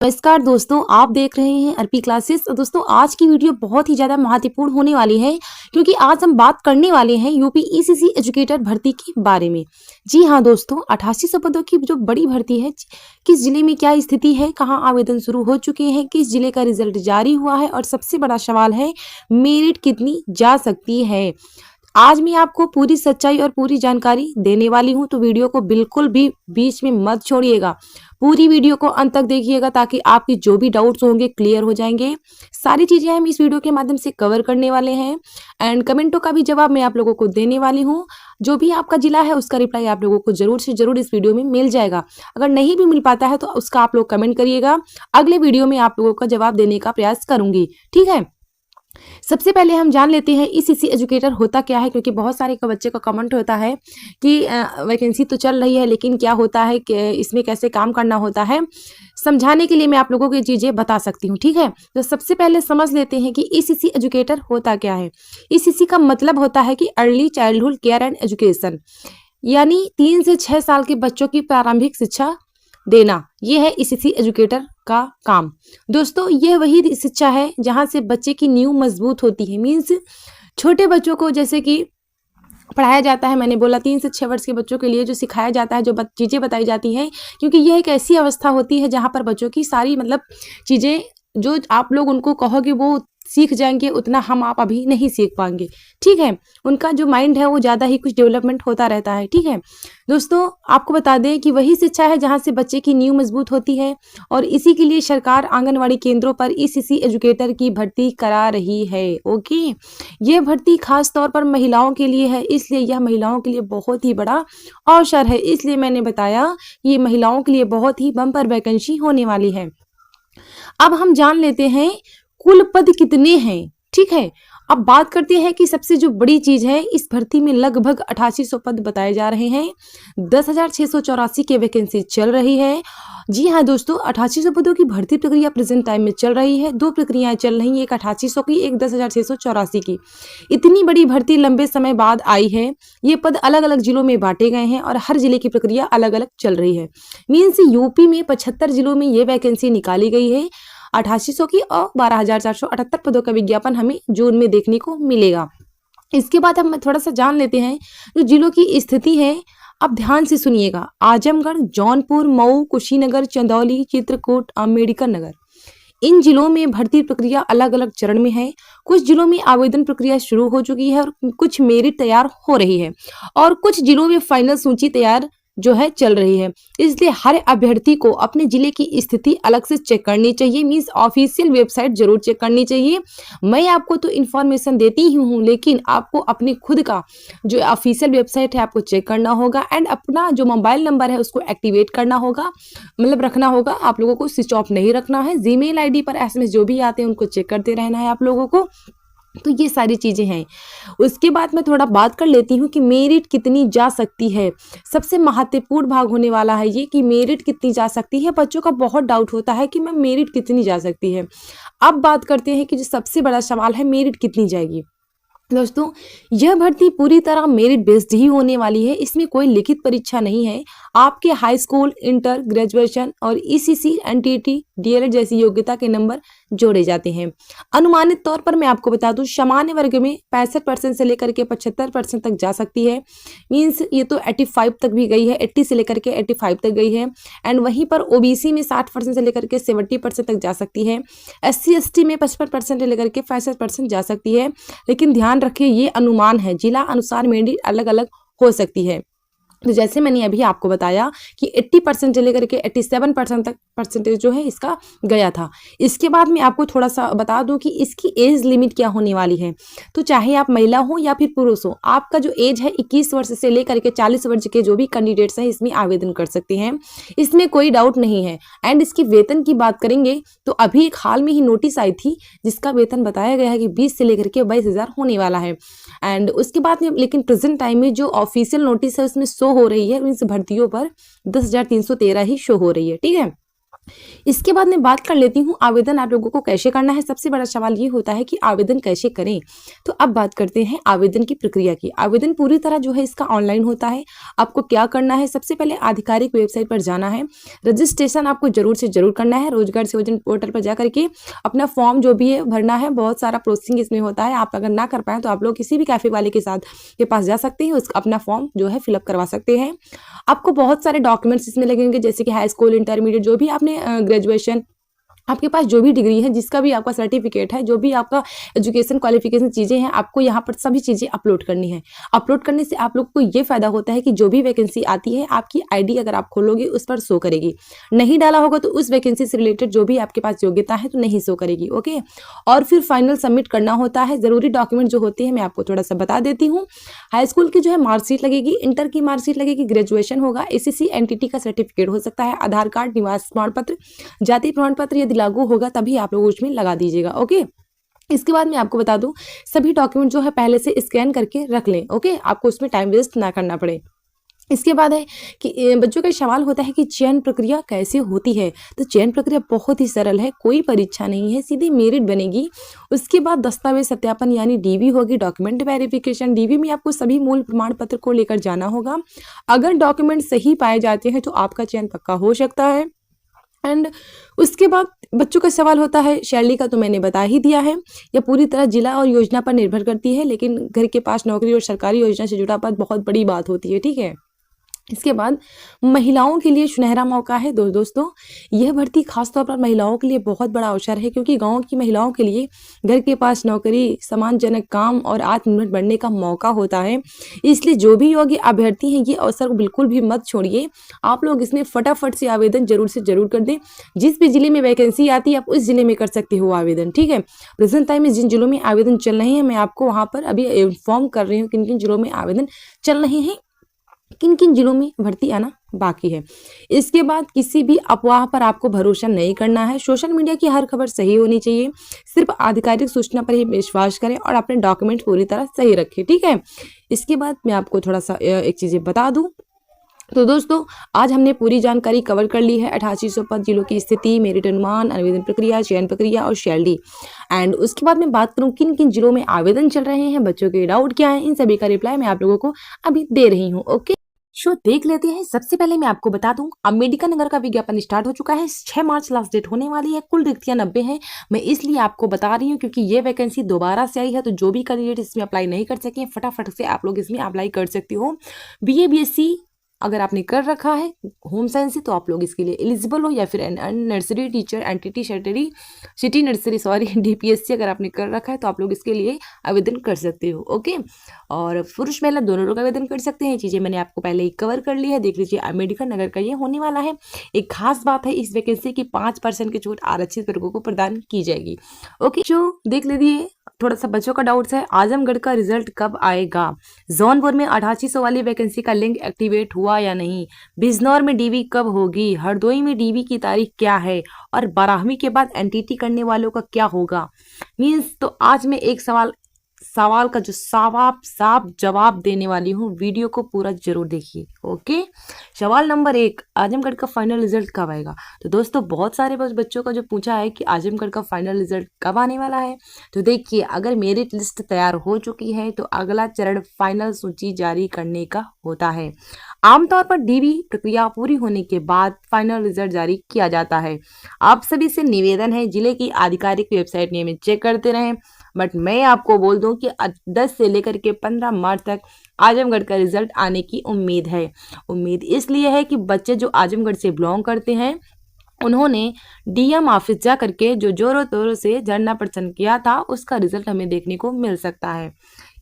नमस्कार दोस्तों, आप देख रहे हैं अर्पी क्लासेस। दोस्तों आज की वीडियो बहुत ही ज़्यादा महत्वपूर्ण होने वाली है क्योंकि आज हम बात करने वाले हैं यूपी ईसीसी एजुकेटर भर्ती के बारे में। जी हाँ दोस्तों, 8800 पदों की जो बड़ी भर्ती है, किस जिले में क्या स्थिति है, कहाँ आवेदन शुरू हो चुके हैं, किस जिले का रिजल्ट जारी हुआ है और सबसे बड़ा सवाल है मेरिट कितनी जा सकती है। आज मैं आपको पूरी सच्चाई और पूरी जानकारी देने वाली हूं, तो वीडियो को बिल्कुल भी बीच में मत छोड़िएगा। पूरी वीडियो को अंत तक देखिएगा ताकि आपके जो भी डाउट्स होंगे क्लियर हो जाएंगे। सारी चीजें हम इस वीडियो के माध्यम से कवर करने वाले हैं एंड कमेंटों का भी जवाब मैं आप लोगों को देने वाली हूँ। जो भी आपका जिला है उसका रिप्लाई आप लोगों को जरूर से जरूर इस वीडियो में मिल जाएगा। अगर नहीं भी मिल पाता है तो उसका आप लोग कमेंट करिएगा, अगले वीडियो में आप लोगों का जवाब देने का प्रयास करूंगी। ठीक है, सबसे पहले हम जान लेते हैं ईसीसी एजुकेटर होता क्या है, क्योंकि बहुत सारे बच्चे का कमेंट होता है कि वैकेंसी तो चल रही है लेकिन क्या होता है कि इसमें कैसे काम करना होता है। समझाने के लिए मैं आप लोगों को ये चीज़ें बता सकती हूँ। ठीक है, तो सबसे पहले समझ लेते हैं कि ईसीसी एजुकेटर होता क्या है। ईसीसी का मतलब होता है कि early childhood care and education, यानी 3 से 6 साल के बच्चों की प्रारंभिक शिक्षा देना, ये है ईसीसी एजुकेटर का काम। दोस्तों ये वही शिक्षा है जहां से बच्चे की नींव मजबूत होती है। मीन्स छोटे बच्चों को जैसे कि पढ़ाया जाता है, मैंने बोला 3 से 6 वर्ष के बच्चों के लिए जो सिखाया जाता है, जो चीज़ें बताई जाती हैं, क्योंकि यह एक ऐसी अवस्था होती है जहाँ पर बच्चों की सारी चीज़ें जो आप लोग उनको कहोगे वो सीख जाएंगे, उतना हम आप अभी नहीं सीख पाएंगे। ठीक है, उनका जो माइंड है वो ज़्यादा ही कुछ डेवलपमेंट होता रहता है। ठीक है दोस्तों, आपको बता दें कि वही शिक्षा है जहाँ से बच्चे की नींव मजबूत होती है और इसी के लिए सरकार आंगनवाड़ी केंद्रों पर ईसीसी एजुकेटर की भर्ती करा रही है। ओके, ये भर्ती खास तौर पर महिलाओं के लिए है, इसलिए यह महिलाओं के लिए बहुत ही बड़ा अवसर है। इसलिए मैंने बताया ये महिलाओं के लिए बहुत ही बम्पर वैकेंसी होने वाली है। अब हम जान लेते हैं कुल पद कितने हैं। ठीक है, अब बात करते हैं कि सबसे जो बड़ी चीज है, इस भर्ती में लगभग 8800 पद बताए जा रहे हैं। 10,684 की वैकेंसी चल रही है। जी हाँ दोस्तों, 8800 पदों की भर्ती प्रक्रिया प्रेजेंट टाइम में चल रही है। 2 प्रक्रियाएं चल रही हैं, एक 8800 की, एक 10,684 की। इतनी बड़ी भर्ती लंबे समय बाद आई है। ये पद अलग अलग जिलों में बांटे गए हैं और हर जिले की प्रक्रिया अलग अलग चल रही है। मीन्स यूपी में 75 जिलों में ये वैकेंसी निकाली गई है 8800 की, और 12,478 पदों का विज्ञापन हमें जून में देखने को मिलेगा। इसके बाद हम थोड़ा सा जान लेते हैं जो जिलों की स्थिति है। अब ध्यान से सुनिएगा, आजमगढ़, जौनपुर, मऊ, कुशीनगर, चंदौली, चित्रकूट, अम्बेडकर नगर, इन जिलों में भर्ती प्रक्रिया अलग अलग चरण में है। कुछ जिलों में आवेदन प्रक्रिया शुरू हो चुकी है और कुछ मेरिट तैयार हो रही है और कुछ जिलों में फाइनल सूची तैयार जो है चल रही है। इसलिए हर अभ्यर्थी को अपने जिले की स्थिति अलग से चेक करनी चाहिए। मींस ऑफिशियल वेबसाइट जरूर चेक करनी चाहिए। मैं आपको तो इन्फॉर्मेशन देती ही हूँ, लेकिन आपको अपने खुद का जो ऑफिशियल वेबसाइट है आपको चेक करना होगा एंड अपना जो मोबाइल नंबर है उसको एक्टिवेट करना होगा, मतलब रखना होगा। आप लोगों को स्विच ऑफ नहीं रखना है। जीमेल आईडी पर एसएमएस जो भी आते हैं उनको चेक करते रहना है आप लोगों को। तो ये सारी चीजें हैं। उसके बाद मैं थोड़ा बात कर लेती हूँ कि मेरिट कितनी जा सकती है। सबसे महत्वपूर्ण भाग होने वाला है ये कि मेरिट कितनी जा सकती है। बच्चों का बहुत डाउट होता है कि मैम मेरिट कितनी जा सकती है। अब बात करते हैं कि जो सबसे बड़ा सवाल है मेरिट कितनी जाएगी। दोस्तों यह भर्ती पूरी तरह मेरिट बेस्ड ही होने वाली है। इसमें कोई लिखित परीक्षा नहीं है। आपके हाई स्कूल, इंटर, ग्रेजुएशन और ईसीसी, एनटीटी, डीएलएड जैसी योग्यता के नंबर जोड़े जाते हैं। अनुमानित तौर पर मैं आपको बता दूं, सामान्य वर्ग में 65% से लेकर के 75% तक जा सकती है। मीन्स ये तो 85 तक भी गई है, 80 से लेकर के 85 तक गई है। एंड वहीं पर ओबीसी में 60% से लेकर के 70% तक जा सकती है। एससी एसटी में 55% से लेकर के 65% जा सकती है। लेकिन ध्यान रखिए ये अनुमान है, जिला अनुसार मेरिट अलग अलग हो सकती है। तो जैसे मैंने अभी आपको बताया कि 80% से लेकर के 87% तक परसेंटेज जो है इसका गया था। इसके बाद मैं आपको थोड़ा सा बता दूं कि इसकी एज लिमिट क्या होने वाली है। तो चाहे आप महिला हो या फिर पुरुष हो, आपका जो एज है 21 वर्ष से लेकर के 40 वर्ष के जो भी कैंडिडेट्स हैं इसमें आवेदन कर सकते हैं। इसमें कोई डाउट नहीं है। एंड इसके वेतन की बात करेंगे तो अभी एक हाल में ही नोटिस आई थी जिसका वेतन बताया गया है कि 20 से लेकर के 22,000 होने वाला है। एंड उसके बाद में लेकिन प्रेजेंट टाइम में जो ऑफिशियल नोटिस है उसमें शो हो रही है, इन भर्तियों पर 10,313 ही शो हो रही है। ठीक है, इसके बाद मैं बात कर लेती हूँ आवेदन आप लोगों को कैसे करना है। सबसे बड़ा सवाल ये होता है कि आवेदन कैसे करें। तो अब बात करते हैं आवेदन की प्रक्रिया की। आवेदन पूरी तरह जो है इसका ऑनलाइन होता है। आपको क्या करना है, सबसे पहले आधिकारिक वेबसाइट पर जाना है। रजिस्ट्रेशन आपको जरूर से जरूर करना है। रोजगार सेवोजन पोर्टल पर जा करके अपना फॉर्म जो भी है भरना है। बहुत सारा प्रोसेसिंग इसमें होता है। आप अगर ना कर पाए तो आप लोग किसी भी कैफे वाले के पास जा सकते हैं, उसका अपना फॉर्म जो है फिलअप करवा सकते हैं। आपको बहुत सारे डॉक्यूमेंट्स इसमें लगेंगे, जैसे कि हाई स्कूल, इंटरमीडिएट, जो भी आपने ग्रेजुएशन, आपके पास जो भी डिग्री है, जिसका भी आपका सर्टिफिकेट है, जो भी आपका एजुकेशन क्वालिफिकेशन चीज़ें हैं, आपको यहाँ पर सभी चीज़ें अपलोड करनी है। अपलोड करने से आप लोग को ये फायदा होता है कि जो भी वैकेंसी आती है, आपकी आईडी अगर आप खोलोगे उस पर शो करेगी। नहीं डाला होगा तो उस वैकेंसी से रिलेटेड जो भी आपके पास योग्यता है तो नहीं शो करेगी। ओके, और फिर फाइनल सबमिट करना होता है। जरूरी डॉक्यूमेंट जो होते हैं मैं आपको थोड़ा सा बता देती हूँ। हाई स्कूल की जो है मार्कशीट लगेगी, इंटर की मार्कशीट लगेगी, ग्रेजुएशन होगा, एसएससी एनटीटी का सर्टिफिकेट हो सकता है, आधार कार्ड, निवास प्रमाण पत्र, जाति प्रमाण पत्र यदि लागू होगा तभी आप लोग उसमें लगा दीजिएगा। ओके, इसके बाद मैं आपको बता दूं, सभी डॉक्यूमेंट जो है पहले से स्कैन करके रख लें। ओके, आपको उसमें टाइम वेस्ट ना करना पड़े। इसके बाद है कि बच्चों का सवाल होता है कि चयन प्रक्रिया कैसे होती है। तो चयन प्रक्रिया बहुत ही सरल है, कोई परीक्षा नहीं है, सीधी मेरिट बनेगी। उसके बाद दस्तावेज सत्यापन यानी डीवी होगी, डॉक्यूमेंट वेरिफिकेशन। डीवी में आपको सभी मूल प्रमाण पत्र को लेकर जाना होगा। अगर डॉक्यूमेंट सही पाए जाते हैं तो आपका चयन पक्का हो सकता है। एंड उसके बाद बच्चों का सवाल होता है शैली का, तो मैंने बता ही दिया है। यह पूरी तरह जिला और योजना पर निर्भर करती है, लेकिन घर के पास नौकरी और सरकारी योजना से जुड़ा पद बहुत बड़ी बात होती है। ठीक है, इसके बाद महिलाओं के लिए सुनहरा मौका है। दोस्तों, यह भर्ती खासतौर पर महिलाओं के लिए बहुत बड़ा अवसर है, क्योंकि गांव की महिलाओं के लिए घर के पास नौकरी, सम्मानजनक काम और आत्मनिर्भर बनने का मौका होता है। इसलिए जो भी योग्य अभ्यर्थी हैं, ये अवसर को बिल्कुल भी मत छोड़िए। आप लोग इसमें फटाफट से आवेदन जरूर से जरूर कर दें। जिस भी जिले में वैकेंसी आती है आप उस जिले में कर सकते हो आवेदन। ठीक है, प्रेजेंट टाइम में जिन जिलों में आवेदन चल रहे हैं मैं आपको वहां पर अभी इन्फॉर्म कर रही हूँ किन किन जिलों में आवेदन चल रहे हैं, किन किन जिलों में भर्ती आना बाकी है। इसके बाद किसी भी अफवाह पर आपको भरोसा नहीं करना है। सोशल मीडिया की हर खबर सही होनी चाहिए। सिर्फ आधिकारिक सूचना पर ही विश्वास करें और अपने डॉक्यूमेंट पूरी तरह सही रखें। ठीक है, इसके बाद मैं आपको थोड़ा सा एक चीज़ें बता दूं। तो दोस्तों, आज हमने पूरी जानकारी कवर कर ली है। 8800 पद, जिलों की स्थिति, मेरिट अनुमान, आवेदन प्रक्रिया, चयन प्रक्रिया और शैली। एंड उसके बाद मैं बात करूं किन किन जिलों में आवेदन चल रहे हैं, बच्चों के डाउट क्या है, इन सभी का रिप्लाई मैं आप लोगों को अभी दे रही हूँ। ओके, शो देख लेते हैं। सबसे पहले मैं आपको बता दूं, अम्बेडकर नगर का विज्ञापन स्टार्ट हो चुका है। 6 मार्च लास्ट डेट होने वाली है। कुल रिक्तियां 90 हैं। मैं इसलिए आपको बता रही हूँ क्योंकि ये वैकेंसी दोबारा से आई है, तो जो भी कैंडिडेट इसमें अप्लाई नहीं कर सके फटाफट से आप लोग इसमें अप्लाई कर सकते हो। बीए बीएससी अगर आपने कर रखा है होम साइंस से तो आप लोग इसके लिए एलिजिबल हो, या फिर नर्सरी टीचर, एनटीटी शटरी, सिटी नर्सरी सॉरी डीपीएससी अगर आपने कर रखा है तो आप लोग इसके लिए आवेदन कर सकते हो। ओके, और पुरुष महिला दोनों लोग आवेदन कर सकते हैं। चीज़ें मैंने आपको पहले ही कवर कर ली है, देख लीजिए। अम्बेडकर नगर का ये होने वाला है। एक खास बात है इस वैकेंसी की 5% की छूट आरक्षित वर्गों को प्रदान की जाएगी। ओके, जो देख लीजिए। थोड़ा सा बच्चों का डाउट्स है, आजमगढ़ का रिजल्ट कब आएगा? जौनपुर में 8800 वाली वैकेंसी का लिंक एक्टिवेट हुआ या नहीं? बिजनौर में डीवी कब होगी? हरदोई में डीवी की तारीख क्या है? और 12वीं के बाद एनटीटी करने वालों का क्या होगा? मीन्स तो आज मैं एक सवाल का जो साफ जवाब देने वाली हूँ, वीडियो को पूरा जरूर देखिए। ओके, सवाल नंबर 1, आजमगढ़ का फाइनल रिजल्ट कब आएगा? तो दोस्तों, बहुत सारे बच्चों का जो पूछा है कि आजमगढ़ का फाइनल रिजल्ट कब आने वाला है, तो देखिए, अगर मेरिट लिस्ट तैयार हो चुकी है तो अगला चरण फाइनल सूची जारी करने का होता है। आमतौर पर डीवी प्रक्रिया पूरी होने के बाद फाइनल रिजल्ट जारी किया जाता है। आप सभी से निवेदन है, जिले की आधिकारिक वेबसाइट नियमित चेक करते रहें। बट मैं आपको बोल दूं कि 10 से लेकर के 15 मार्च तक आजमगढ़ का रिजल्ट आने की उम्मीद है। उम्मीद इसलिए है कि बच्चे जो आजमगढ़ से बिलोंग करते हैं उन्होंने डीएम ऑफिस जा करके जो जोरों तोरों से धरना प्रदर्शन किया था, उसका रिजल्ट हमें देखने को मिल सकता है।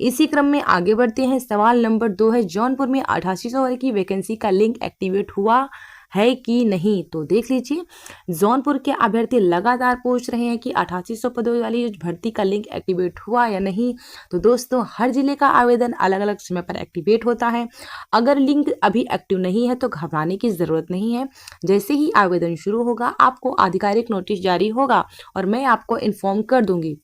इसी क्रम में आगे बढ़ते हैं। सवाल नंबर 2 है, जौनपुर में 8800 वाली की वैकेंसी का लिंक एक्टिवेट हुआ है कि नहीं? तो देख लीजिए, जौनपुर के अभ्यर्थी लगातार पूछ रहे हैं कि 8800 पदों वाली भर्ती का लिंक एक्टिवेट हुआ या नहीं। तो दोस्तों, हर जिले का आवेदन अलग अलग समय पर एक्टिवेट होता है। अगर लिंक अभी एक्टिव नहीं है तो घबराने की ज़रूरत नहीं है। जैसे ही आवेदन शुरू होगा आपको आधिकारिक नोटिस जारी होगा और मैं आपको इन्फॉर्म कर दूंगी।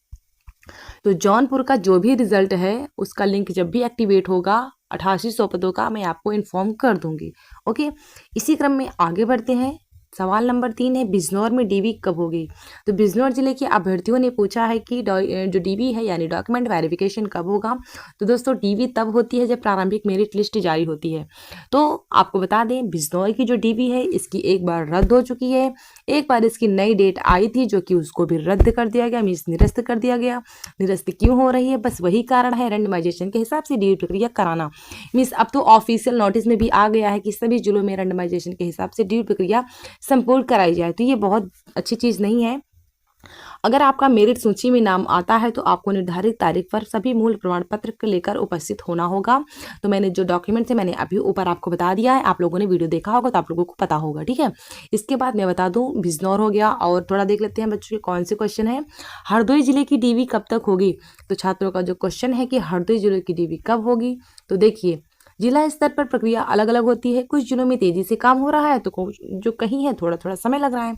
तो जौनपुर का जो भी रिजल्ट है उसका लिंक जब भी एक्टिवेट होगा 8800 पदों का, मैं आपको इन्फॉर्म कर दूंगी। ओके, इसी क्रम में आगे बढ़ते हैं। सवाल नंबर 3 है, बिजनौर में डीवी कब होगी? तो बिजनौर जिले के अभ्यर्थियों ने पूछा है कि जो डीवी है यानी डॉक्यूमेंट वेरिफिकेशन कब होगा? तो दोस्तों डीवी तब होती है जब प्रारंभिक मेरिट लिस्ट जारी होती है। तो आपको बता दें, बिजनौर की जो डीवी है इसकी एक बार रद्द हो चुकी है, एक बार इसकी नई डेट आई थी जो कि उसको भी रद्द कर दिया गया, मीन्स निरस्त कर दिया गया। निरस्त क्यों हो रही है? बस वही कारण है, रैंडमाइजेशन के हिसाब से डीवी प्रक्रिया कराना। मीन्स अब तो ऑफिशियल नोटिस में भी आ गया है कि सभी जिलों में रैंडमाइजेशन के हिसाब से डीवी प्रक्रिया संपूर्ण कराई जाए। तो ये बहुत अच्छी चीज़ नहीं है। अगर आपका मेरिट सूची में नाम आता है तो आपको निर्धारित तारीख पर सभी मूल प्रमाण पत्र को लेकर उपस्थित होना होगा। तो मैंने जो डॉक्यूमेंट है मैंने अभी ऊपर आपको बता दिया है, आप लोगों ने वीडियो देखा होगा तो आप लोगों को पता होगा, ठीक है। इसके बाद मैं बता दूं, बिजनौर हो गया, और थोड़ा देख लेते हैं बच्चों के कौन से क्वेश्चन है। हरदोई जिले की डीवी कब तक होगी? तो छात्रों का जो क्वेश्चन है कि हरदोई जिले की डीवी कब होगी, तो देखिए जिला स्तर पर प्रक्रिया अलग अलग होती है। कुछ जिलों में तेजी से काम हो रहा है तो जो कहीं है थोड़ा थोड़ा समय लग रहा है।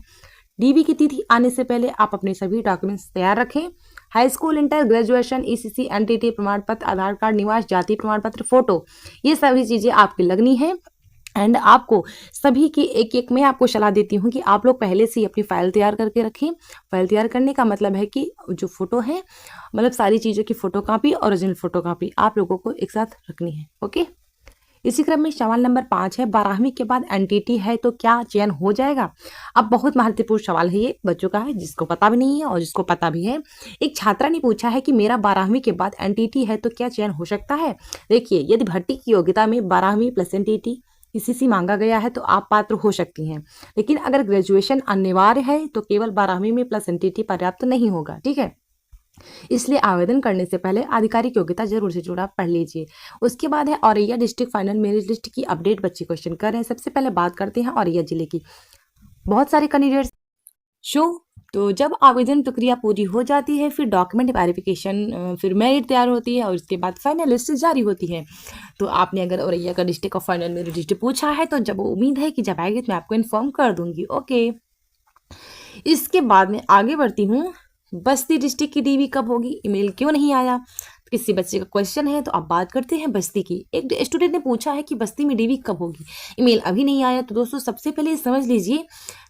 डीवी की तिथि आने से पहले आप अपने सभी डॉक्यूमेंट्स तैयार रखें। High school, inter, graduation, ECC, NTT प्रमाण पत्र, आधार कार्ड, निवास, जाति प्रमाण पत्र, फोटो, ये सभी चीज़ें आपकी लगनी है। एंड आपको सभी की एक एक मैं आपको सलाह देती हूँ कि आप लोग पहले से ही अपनी फाइल तैयार करके रखें। फाइल तैयार करने का मतलब है कि जो फोटो है, मतलब सारी चीज़ों की photo copy, original photo copy आप लोगों को एक साथ रखनी है। ओके, इसी क्रम में सवाल नंबर 5 है, 12वीं के बाद एनटीटी है तो क्या चयन हो जाएगा? अब बहुत महत्वपूर्ण सवाल है, ये बच्चों का है जिसको पता भी नहीं है और जिसको पता भी है। एक छात्रा ने पूछा है कि मेरा 12वीं के बाद एनटीटी है तो क्या चयन हो सकता है? देखिए, यदि भर्ती की योग्यता में 12वीं प्लस एनटीटी ईसीसी मांगा गया है तो आप पात्र हो सकती हैं, लेकिन अगर ग्रेजुएशन अनिवार्य है तो केवल 12वीं में प्लस एनटीटी पर्याप्त नहीं होगा, ठीक है। इसलिए आवेदन करने से पहले आधिकारिक योग्यता जरूर से जुड़ा पढ़ लीजिए। उसके बाद है Auraiya district final merit list की अपडेट बच्चे क्वेश्चन कर रहे हैं। सबसे पहले बात करते हैं औरैया जिले की। बहुत सारे कैंडिडेट्स शो, तो जब आवेदन प्रक्रिया पूरी हो जाती है फिर डॉक्यूमेंट वेरिफिकेशन, फिर मेरिट तैयार होती है और उसके बाद फाइनल लिस्ट जारी होती है। तो आपने अगर औरैया का district of final merit list पूछा है तो जब उम्मीद है कि जब आएगी तो मैं आपको इन्फॉर्म कर दूंगी। ओके, इसके बाद में आगे बढ़ती हूँ। बस्ती डिस्ट्रिक्ट की डीवी कब होगी? ईमेल क्यों नहीं आया? किसी बच्चे का क्वेश्चन है तो अब बात करते हैं बस्ती की। एक स्टूडेंट ने पूछा है कि बस्ती में डीवी कब होगी, ईमेल अभी नहीं आया। तो दोस्तों सबसे पहले समझ लीजिए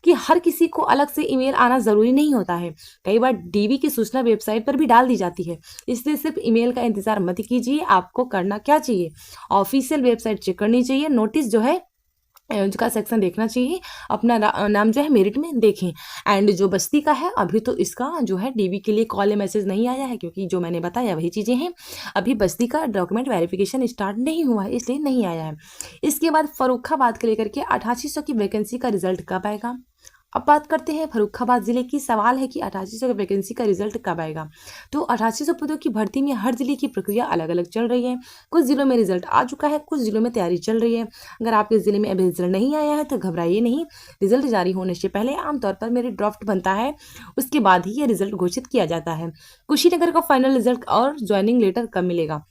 कि हर किसी को अलग से ईमेल आना ज़रूरी नहीं होता है। कई बार डीवी की सूचना वेबसाइट पर भी डाल दी जाती है, इसलिए सिर्फ ईमेल का इंतजार मत कीजिए। आपको करना क्या चाहिए, ऑफिशियल वेबसाइट चेक करनी चाहिए, नोटिस जो है का सेक्शन देखना चाहिए, अपना नाम जो है मेरिट में देखें। एंड जो बस्ती का है अभी तो इसका जो है डीवी के लिए कॉल या मैसेज नहीं आया है, क्योंकि जो मैंने बताया वही चीज़ें हैं। अभी बस्ती का डॉक्यूमेंट वेरिफिकेशन स्टार्ट नहीं हुआ है, इसलिए नहीं आया है। इसके बाद फर्रुखाबाद के लेकर के 8800 की वैकेंसी का रिजल्ट कब आएगा? अब बात करते हैं फर्रुखाबाद जिले की। सवाल है कि 8800 की वैकेंसी का रिजल्ट कब आएगा? तो 8800 पदों की भर्ती में हर जिले की प्रक्रिया अलग अलग चल रही है। कुछ जिलों में रिजल्ट आ चुका है, कुछ जिलों में तैयारी चल रही है। अगर आपके जिले में अभी रिजल्ट नहीं आया है तो घबराइए नहीं। रिजल्ट जारी होने से पहले आमतौर पर मेरी ड्राफ्ट बनता है, उसके बाद ही ये रिजल्ट घोषित किया जाता है। कुशीनगर का फाइनल रिजल्ट और ज्वाइनिंग लेटर कब मिलेगा?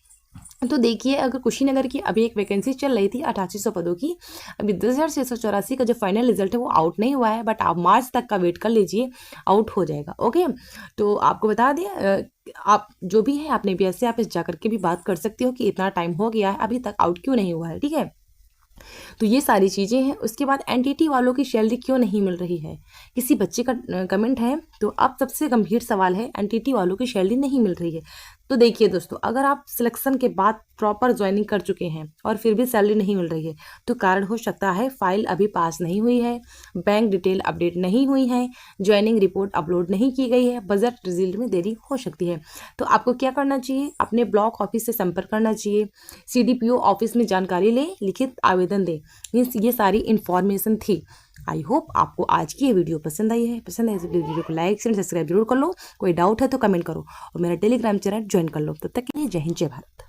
तो देखिए, अगर कुशीनगर की अभी एक वैकेंसी चल रही थी 8800 पदों की, अभी 10,684 का जो फाइनल रिजल्ट है वो आउट नहीं हुआ है, बट आप मार्च तक का वेट कर लीजिए, आउट हो जाएगा। ओके, तो आपको बता दें, आप जो भी है अपने बीएससी ऑफिस जा करके भी बात कर सकते हो कि इतना टाइम हो गया है अभी तक आउट क्यों नहीं हुआ है, ठीक है। तो ये सारी चीज़ें हैं। उसके बाद एनटीटी वालों की सैलरी क्यों नहीं मिल रही है, किसी बच्चे का कमेंट है। तो अब सबसे गंभीर सवाल है, एनटीटी वालों की सैलरी नहीं मिल रही है। तो देखिए दोस्तों, अगर आप सिलेक्शन के बाद प्रॉपर ज्वाइनिंग कर चुके हैं और फिर भी सैलरी नहीं मिल रही है तो कारण हो सकता है फाइल अभी पास नहीं हुई है, बैंक डिटेल अपडेट नहीं हुई है, ज्वाइनिंग रिपोर्ट अपलोड नहीं की गई है, बजट रिजल्ट में देरी हो सकती है। तो आपको क्या करना चाहिए, अपने ब्लॉक ऑफिस से संपर्क करना चाहिए, सीडीपीओ ऑफिस में जानकारी लें, लिखित आवेदन दें। मीन्स ये सारी इन्फॉर्मेशन थी। आई होप आपको आज की ये वीडियो पसंद आई है। पसंद है तो वीडियो को लाइक शेयर सब्सक्राइब जरूर कर लो। कोई डाउट है तो कमेंट करो और मेरा टेलीग्राम चैनल ज्वाइन कर लो। तब तक के लिए जय हिंद, जय भारत।